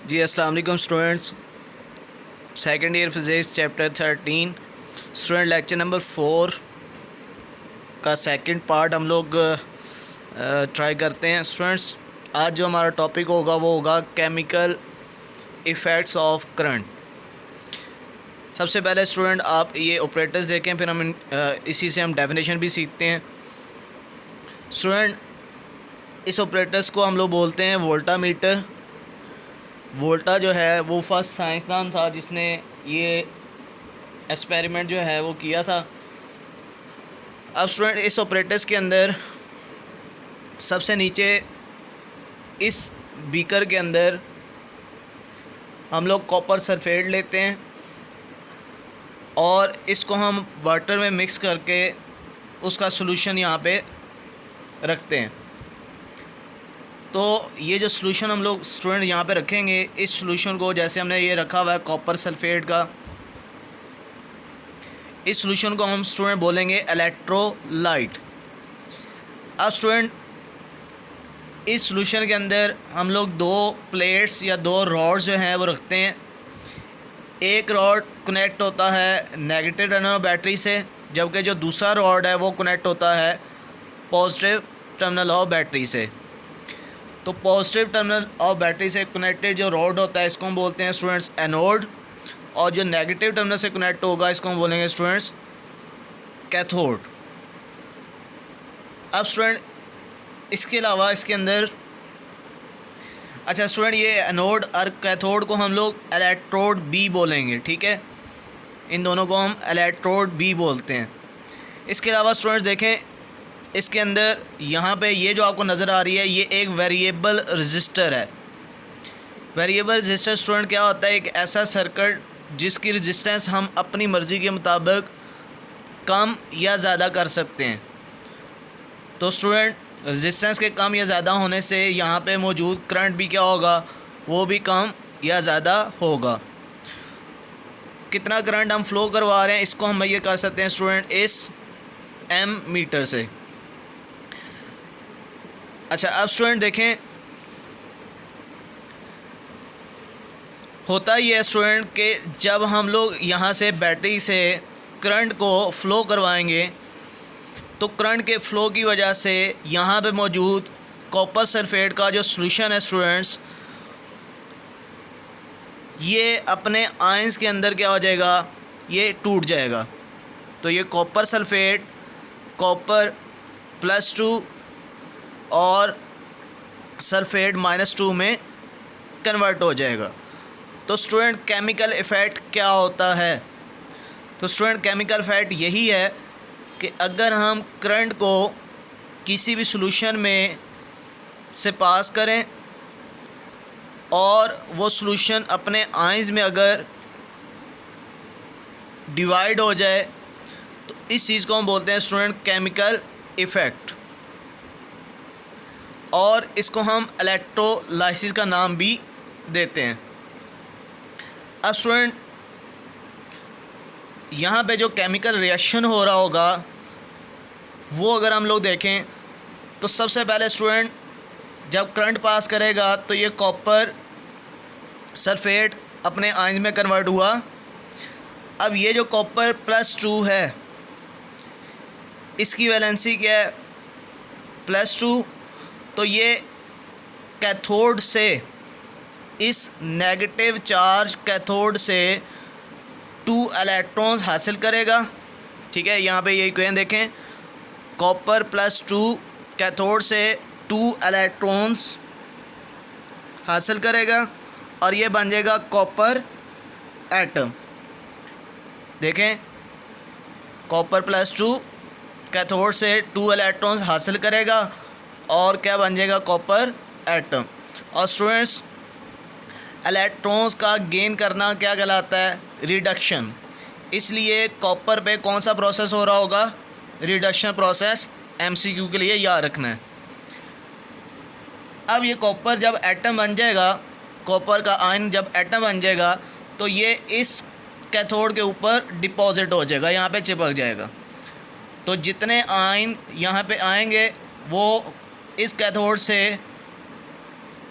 जी अस्सलाम वालेकुम students. Second year physics chapter 13 student lecture number 4 का सेकंड पार्ट हम लोग ट्राई करते हैं। स्टूडेंट्स, आज जो हमारा टॉपिक होगा वो होगा केमिकल इफ़ेक्ट्स ऑफ करंट। सबसे पहले स्टूडेंट आप ये ऑपरेटर्स देखें, फिर हम इसी से हम डेफिनेशन भी सीखते हैं। स्टूडेंट, इस ऑपरेटर्स को हम लोग बोलते हैं वोल्टामीटर। वोल्टा जो है वो फर्स्ट साइंसदान था जिसने ये एक्सपेरिमेंट जो है वो किया था। अब स्टूडेंट, इस ऑपरेटर्स के अंदर सबसे नीचे इस बीकर के अंदर हम लोग कॉपर सल्फेट लेते हैं और इसको हम वाटर में मिक्स करके उसका सॉल्यूशन यहाँ पे रखते हैं। तो ये जो सॉल्यूशन हम लोग स्टूडेंट यहाँ पे रखेंगे, इस सॉल्यूशन को जैसे हमने ये रखा हुआ है कॉपर सल्फेट का, इस सॉल्यूशन को हम स्टूडेंट बोलेंगे इलेक्ट्रोलाइट। अब स्टूडेंट, इस सॉल्यूशन के अंदर हम लोग दो प्लेट्स या दो रॉड्स जो हैं वो रखते हैं। एक रॉड कनेक्ट होता है नेगेटिव टर्मिनल बैटरी से, जबकि जो दूसरा रॉड है वो कनेक्ट होता है पॉजिटिव टर्मिनल ऑफ बैटरी से। तो पॉजिटिव टर्मिनल ऑफ बैटरी से कनेक्टेड जो रॉड होता है इसको हम बोलते हैं स्टूडेंट्स एनोड, और जो नेगेटिव टर्मिनल से कनेक्ट होगा इसको हम बोलेंगे स्टूडेंट्स कैथोड। अब स्टूडेंट, इसके अलावा इसके अंदर अच्छा स्टूडेंट, ये एनोड और कैथोड को हम लोग इलेक्ट्रोड बी बोलेंगे, ठीक है। इन दोनों को हम इलेक्ट्रोड बी बोलते हैं। इसके अलावा स्टूडेंट्स देखें, इसके अंदर यहाँ पे ये जो आपको नज़र आ रही है ये एक वेरिएबल रजिस्टर है। वेरिएबल रजिस्टर स्टूडेंट क्या होता है? एक ऐसा सर्किट जिसकी रजिस्टेंस हम अपनी मर्ज़ी के मुताबिक कम या ज़्यादा कर सकते हैं। तो स्टूडेंट, रजिस्टेंस के कम या ज़्यादा होने से यहाँ पे मौजूद करंट भी क्या होगा, वो भी कम या ज़्यादा होगा। कितना करंट हम फ़्लो करवा रहे हैं इसको हम ये कर सकते हैं स्टूडेंट इस एम मीटर से। अच्छा, अब स्टूडेंट देखें, होता ही है स्टूडेंट कि जब हम लोग यहाँ से बैटरी से करंट को फ़्लो करवाएंगे तो करंट के फ़्लो की वजह से यहाँ पे मौजूद कॉपर सल्फेट का जो सॉल्यूशन है स्टूडेंट्स, ये अपने आयंस के अंदर क्या हो जाएगा, ये टूट जाएगा। तो ये कॉपर सल्फेट कॉपर +2 और सल्फेट -2 में कन्वर्ट हो जाएगा। तो स्टूडेंट, केमिकल इफ़ेक्ट क्या होता है? तो स्टूडेंट, केमिकल इफ़ेक्ट यही है कि अगर हम करंट को किसी भी सॉल्यूशन में से पास करें और वो सॉल्यूशन अपने आयंस में अगर डिवाइड हो जाए तो इस चीज़ को हम बोलते हैं स्टूडेंट केमिकल इफ़ेक्ट, और इसको हम इलेक्ट्रोलाइसिस का नाम भी देते हैं। अब स्टूडेंट, यहाँ पे जो केमिकल रिएक्शन हो रहा होगा वो अगर हम लोग देखें तो सबसे पहले स्टूडेंट, जब करंट पास करेगा तो ये कॉपर सल्फेट अपने आयंस में कन्वर्ट हुआ। अब ये जो कॉपर +2 है इसकी वैलेंसी क्या है, +2। तो ये कैथोड से इस नेगेटिव चार्ज कैथोड से 2 इलेक्ट्रॉन्स हासिल करेगा, ठीक है। यहाँ पे ये इक्वेशन देखें, कॉपर +2 कैथोड से 2 इलेक्ट्रॉन्स हासिल करेगा और ये बन जाएगा कॉपर एटम। देखें, कॉपर +2 कैथोड से 2 इलेक्ट्रॉन्स हासिल करेगा और क्या बन जाएगा, कॉपर एटम। और स्टूडेंट्स, इलेक्ट्रॉन्स का गेन करना क्या कहलाता है, रिडक्शन। इसलिए कॉपर पे कौन सा प्रोसेस हो रहा होगा, रिडक्शन प्रोसेस। एमसीक्यू के लिए याद रखना है। अब ये कॉपर जब एटम बन जाएगा, कॉपर का आयन जब एटम बन जाएगा तो ये इस कैथोड के ऊपर डिपॉजिट हो जाएगा, यहाँ पे चिपक जाएगा। तो जितने आयन यहाँ पे आएंगे वो इस कैथोड से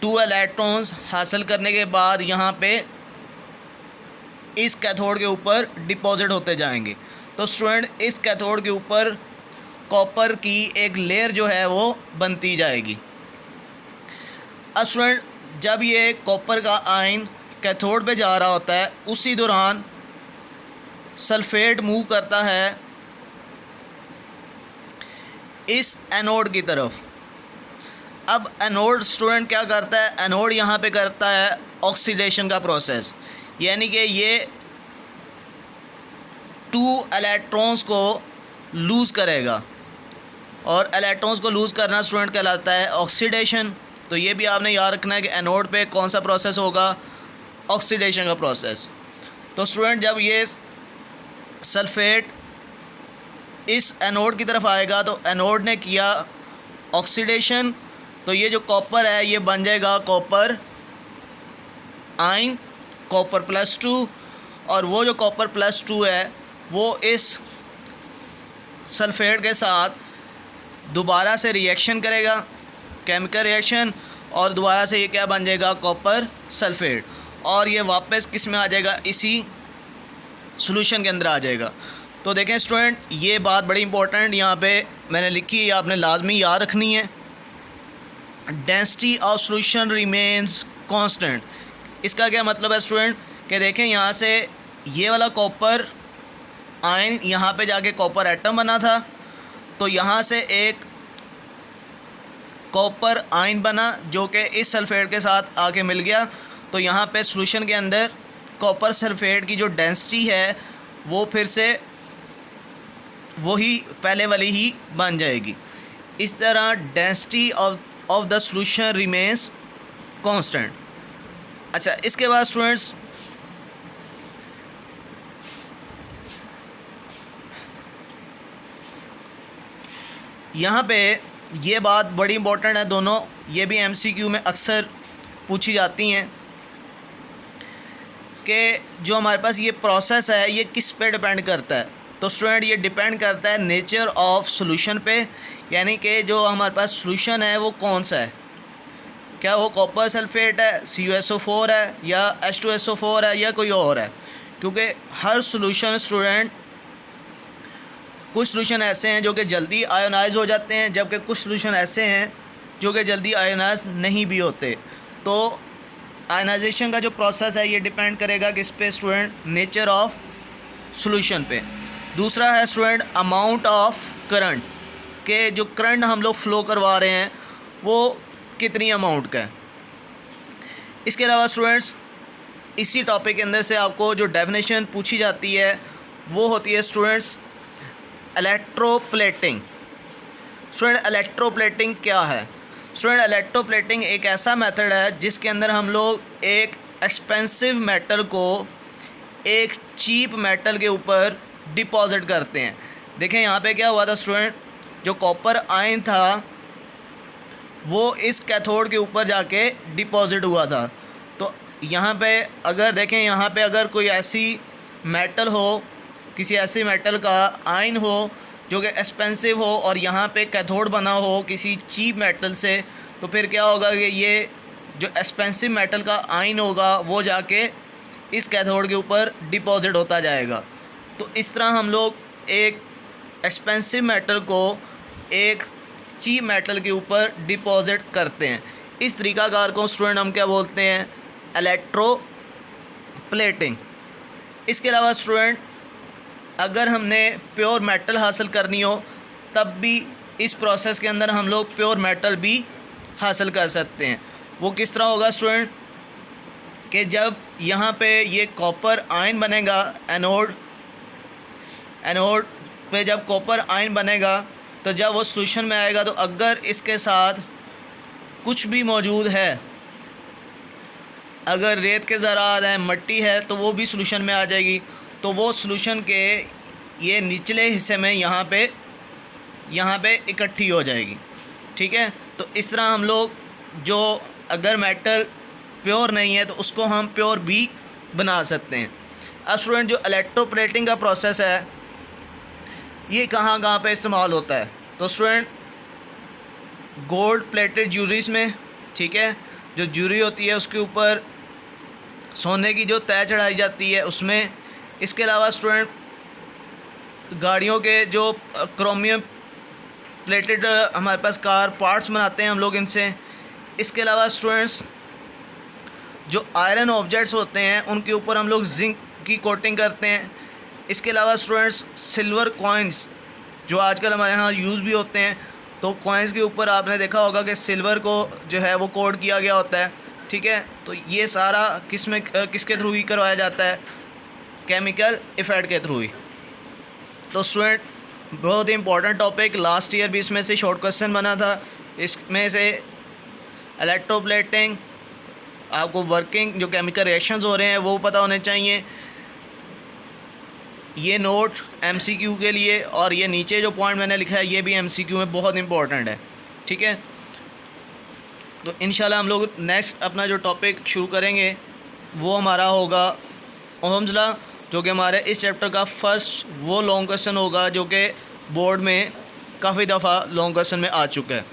2 इलेक्ट्रॉन्स हासिल करने के बाद यहाँ पे इस कैथोड के ऊपर डिपॉजिट होते जाएंगे। तो स्टूडेंट इस कैथोड के ऊपर कॉपर की एक लेयर जो है वो बनती जाएगी। अब स्टूडेंट जब ये कॉपर का आयन कैथोड पे जा रहा होता है उसी दौरान सल्फेट मूव करता है इस एनोड की तरफ। अब एनोड स्टूडेंट क्या करता है, एनोड यहाँ पे करता है ऑक्सीडेशन का प्रोसेस, यानी कि ये 2 इलेक्ट्रॉन्स को लूज़ करेगा और इलेक्ट्रॉन्स को लूज़ करना स्टूडेंट कहलाता है ऑक्सीडेशन। तो ये भी आपने याद रखना है कि एनोड पे कौन सा प्रोसेस होगा, ऑक्सीडेशन का प्रोसेस। तो स्टूडेंट जब ये सल्फेट इस एनोड की तरफ आएगा तो एनोड ने किया ऑक्सीडेशन, तो ये जो कॉपर है ये बन जाएगा कॉपर आयन, कॉपर +2, और वो जो कॉपर +2 है वो इस सल्फेट के साथ दोबारा से रिएक्शन करेगा, केमिकल रिएक्शन, और दोबारा से ये क्या बन जाएगा, कॉपर सल्फेट, और ये वापस किस में आ जाएगा, इसी सॉल्यूशन के अंदर आ जाएगा। तो देखें स्टूडेंट ये बात बड़ी इंपॉर्टेंट यहाँ पे मैंने लिखी है, आपने लाजमी याद रखनी है। Density of solution remains constant. इसका क्या मतलब है स्टूडेंट कि देखें यहाँ से ये वाला कॉपर आयन यहाँ पे जाके कॉपर एटम बना था, तो यहाँ से एक कॉपर आयन बना जो कि इस सल्फेट के साथ आके मिल गया। तो यहाँ पे सॉल्यूशन के अंदर कॉपर सल्फेट की जो डेंसिटी है वो फिर से वही पहले वाली ही बन जाएगी। इस तरह density of the solution remains constant. अच्छा, इसके बाद स्टूडेंट्स यहाँ पे ये बात बड़ी इंपॉर्टेंट है, दोनों ये भी MCQ में अक्सर पूछी जाती हैं कि जो हमारे पास ये प्रोसेस है ये किस पे डिपेंड करता है। तो स्टूडेंट ये डिपेंड करता है नेचर ऑफ सॉल्यूशन पे, यानी कि जो हमारे पास सॉल्यूशन है वो कौन सा है, क्या वो कॉपर सल्फेट है, CuSO4 है, या H2SO4 है, या कोई और है। क्योंकि हर सॉल्यूशन स्टूडेंट, कुछ सॉल्यूशन ऐसे हैं जो कि जल्दी आयोनाइज हो जाते हैं, जबकि कुछ सॉल्यूशन ऐसे हैं जो कि जल्दी आयोनाइज नहीं भी होते। तो आयोनाइजेशन का जो प्रोसेस है ये डिपेंड करेगा किस पे स्टूडेंट, नेचर ऑफ सॉल्यूशन पे। दूसरा है स्टूडेंट अमाउंट ऑफ करंट, के जो करंट हम लोग फ़्लो करवा रहे हैं वो कितनी अमाउंट का है। इसके अलावा स्टूडेंट्स इसी टॉपिक के अंदर से आपको जो डेफिनेशन पूछी जाती है वो होती है स्टूडेंट्स इलेक्ट्रोप्लेटिंग। स्टूडेंट इलेक्ट्रोप्लेटिंग क्या है? स्टूडेंट इलेक्ट्रोप्लेटिंग एक ऐसा मेथड है जिसके अंदर हम लोग एक एक्सपेंसिव मेटल को एक चीप मेटल के ऊपर डिपॉजिट करते हैं। देखें यहाँ पे क्या हुआ था स्टूडेंट, जो कॉपर आयन था वो इस कैथोड के ऊपर जाके डिपॉजिट हुआ था। तो यहाँ पे अगर देखें, यहाँ पे अगर कोई ऐसी मेटल हो, किसी ऐसे मेटल का आयन हो जो कि एक्सपेंसिव हो और यहाँ पे कैथोड बना हो किसी चीप मेटल से, तो फिर क्या होगा कि ये जो एक्सपेंसिव मेटल का आयन होगा वो जाके इस कैथोड के ऊपर डिपॉजिट होता जाएगा। तो इस तरह हम लोग एक एक्सपेंसिव मेटल को एक चीप मेटल के ऊपर डिपॉजिट करते हैं। इस तरीक़ाकार को स्टूडेंट हम क्या बोलते हैं, इलेक्ट्रोप्लेटिंग। इसके अलावा स्टूडेंट अगर हमने प्योर मेटल हासिल करनी हो तब भी इस प्रोसेस के अंदर हम लोग प्योर मेटल भी हासिल कर सकते हैं। वो किस तरह होगा स्टूडेंट, कि जब यहाँ पे ये कॉपर आयन बनेगा, एनोड पे जब कॉपर आयन बनेगा तो जब वो सॉल्यूशन में आएगा तो अगर इसके साथ कुछ भी मौजूद है, अगर रेत के ज़रात हैं, मिट्टी है, तो वो भी सॉल्यूशन में आ जाएगी। तो वो सॉल्यूशन के ये निचले हिस्से में यहाँ पे इकट्ठी हो जाएगी। ठीक है, तो इस तरह हम लोग जो अगर मेटल प्योर नहीं है तो उसको हम प्योर भी बना सकते हैं। अब स्टूडेंट जो इलेक्ट्रोप्लेटिंग का प्रोसेस है ये कहाँ कहाँ पे इस्तेमाल होता है, तो स्टूडेंट गोल्ड प्लेटेड ज्वेलरीज में, ठीक है, जो ज्यूरी होती है उसके ऊपर सोने की जो तय चढ़ाई जाती है उसमें। इसके अलावा स्टूडेंट गाड़ियों के जो क्रोमियम प्लेटेड हमारे पास कार पार्ट्स बनाते हैं हम लोग इनसे। इसके अलावा स्टूडेंट्स जो आयरन ऑब्जेक्ट्स होते हैं उनके ऊपर हम लोग जिंक की कोटिंग करते हैं। इसके अलावा स्टूडेंट्स सिल्वर कॉइन्स जो आजकल हमारे यहाँ यूज़ भी होते हैं, तो कॉइन्स के ऊपर आपने देखा होगा कि सिल्वर को जो है वो कोट किया गया होता है, ठीक है। तो ये सारा किसके थ्रू ही करवाया जाता है, केमिकल इफ़ेक्ट के थ्रू ही। तो स्टूडेंट बहुत ही इंपॉर्टेंट टॉपिक, लास्ट ईयर भी इसमें से शॉर्ट क्वेश्चन बना था। इसमें से इलेक्ट्रोप्लेटिंग, आपको वर्किंग जो केमिकल रिएक्शंस हो रहे हैं वो पता होने चाहिए। ये नोट एमसीक्यू के लिए, और ये नीचे जो पॉइंट मैंने लिखा है ये भी एमसीक्यू में बहुत इंपॉर्टेंट है, ठीक है। तो इंशाल्लाह हम लोग नेक्स्ट अपना जो टॉपिक शुरू करेंगे वो हमारा होगा ओहम्स लॉ, जो कि हमारे इस चैप्टर का फर्स्ट वो लॉन्ग क्वेश्चन होगा जो कि बोर्ड में काफ़ी दफ़ा लॉन्ग क्वेश्चन में आ चुका है।